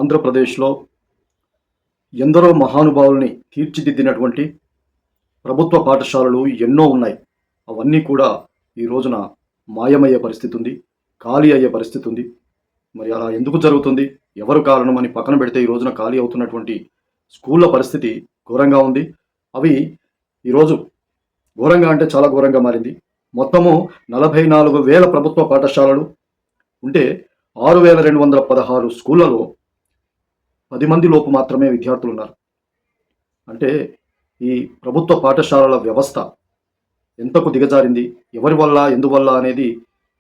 ఆంధ్రప్రదేశ్లో ఎందరో మహానుభావుల్ని తీర్చిదిద్దినటువంటి ప్రభుత్వ పాఠశాలలు ఎన్నో ఉన్నాయి. అవన్నీ కూడా ఈ రోజున మాయమయ్యే పరిస్థితి ఉంది. ఖాళీ అయ్యే పరిస్థితి ఉంది. మరి అలా ఎందుకు జరుగుతుంది? ఎవరు కారణం అని పక్కన పెడితే ఈ రోజున ఖాళీ అవుతున్నటువంటి స్కూళ్ళ పరిస్థితి ఘోరంగా ఉంది. అవి ఈరోజు ఘోరంగా అంటే చాలా ఘోరంగా మారింది. మొత్తము 44,000 ప్రభుత్వ పాఠశాలలు ఉంటే 6,216 స్కూళ్ళలో 10 మంది లోపు మాత్రమే విద్యార్థులున్నారు. అంటే ఈ ప్రభుత్వ పాఠశాలల వ్యవస్థ ఎంతకు దిగజారింది? ఎవరి వల్ల? ఎందువల్ల? అనేది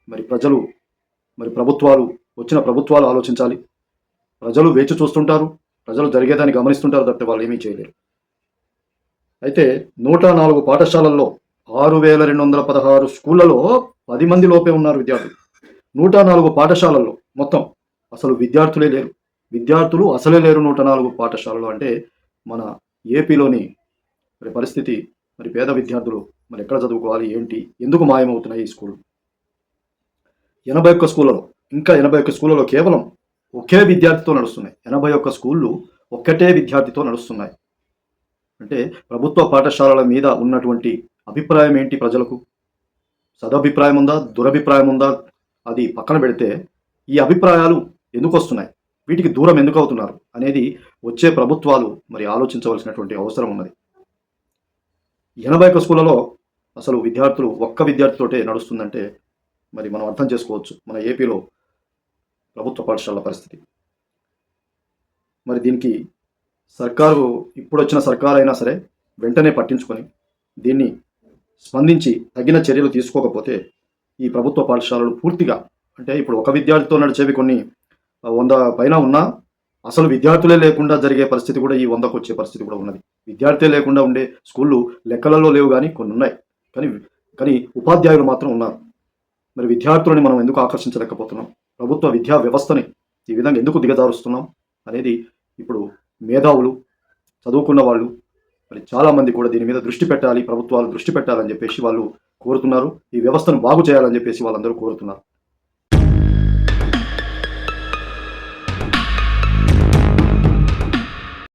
మరి ప్రజలు, ప్రభుత్వాలు, వచ్చిన ప్రభుత్వాలు ఆలోచించాలి. ప్రజలు వేచి చూస్తుంటారు. ప్రజలు జరిగేదాన్ని గమనిస్తుంటారు తప్పితే వాళ్ళు ఏమీ చేయలేరు. అయితే 104 పాఠశాలల్లో 6,216 స్కూళ్ళలో 10 మంది లోపే ఉన్నారు విద్యార్థులు. 104 పాఠశాలల్లో మొత్తం అసలు విద్యార్థులే లేరు. విద్యార్థులు అసలే లేరు 104 పాఠశాలలు. అంటే మన ఏపీలోని పరిస్థితి, పేద విద్యార్థులు ఎక్కడ చదువుకోవాలి, ఏంటి, ఎందుకు మాయమవుతున్నాయి ఈ స్కూళ్ళు? 81 స్కూళ్ళలో, ఇంకా 81 స్కూళ్ళలో కేవలం ఒకే విద్యార్థితో నడుస్తున్నాయి. 81 స్కూళ్ళు ఒక్కటే విద్యార్థితో నడుస్తున్నాయి. అంటే ప్రభుత్వ పాఠశాలల మీద ఉన్నటువంటి అభిప్రాయం ఏంటి ప్రజలకు? సదభిప్రాయం ఉందా, దురభిప్రాయం ఉందా? అది పక్కన పెడితే ఈ అభిప్రాయాలు ఎందుకు వస్తున్నాయి, వీటికి దూరం ఎందుకు అవుతున్నారు అనేది వచ్చే ప్రభుత్వాలు ఆలోచించవలసినటువంటి అవసరం ఉన్నది. 81 స్కూళ్ళలో అసలు విద్యార్థులు ఒక్క విద్యార్థితోటే నడుస్తుందంటే మనం అర్థం చేసుకోవచ్చు మన ఏపీలో ప్రభుత్వ పాఠశాలల పరిస్థితి. దీనికి సర్కారు, ఇప్పుడొచ్చిన సర్కారు అయినా సరే వెంటనే పట్టించుకొని దీన్ని స్పందించి తగిన చర్యలు తీసుకోకపోతే ఈ ప్రభుత్వ పాఠశాలలు పూర్తిగా, అంటే ఇప్పుడు ఒక విద్యార్థితో నడిచేవి కొన్ని 100 పైన ఉన్నా అసలు విద్యార్థులే లేకుండా జరిగే పరిస్థితి కూడా ఈ 100కు వచ్చే పరిస్థితి కూడా ఉన్నది. విద్యార్థులే లేకుండా ఉండే స్కూళ్ళు లెక్కలలో లేవు, కానీ కొన్ని ఉన్నాయి. కానీ ఉపాధ్యాయులు మాత్రం ఉన్నారు. విద్యార్థులని మనం ఎందుకు ఆకర్షించలేకపోతున్నాం? ప్రభుత్వ విద్యా వ్యవస్థని ఈ విధంగా ఎందుకు దిగజారుస్తున్నాం అనేది ఇప్పుడు మేధావులు, చదువుకున్న వాళ్ళు చాలామంది కూడా దీని మీద దృష్టి పెట్టాలి, ప్రభుత్వాలు దృష్టి పెట్టాలని చెప్పేసి వాళ్ళు కోరుతున్నారు. ఈ వ్యవస్థను బాగు చేయాలని చెప్పేసి వాళ్ళందరూ కోరుతున్నారు.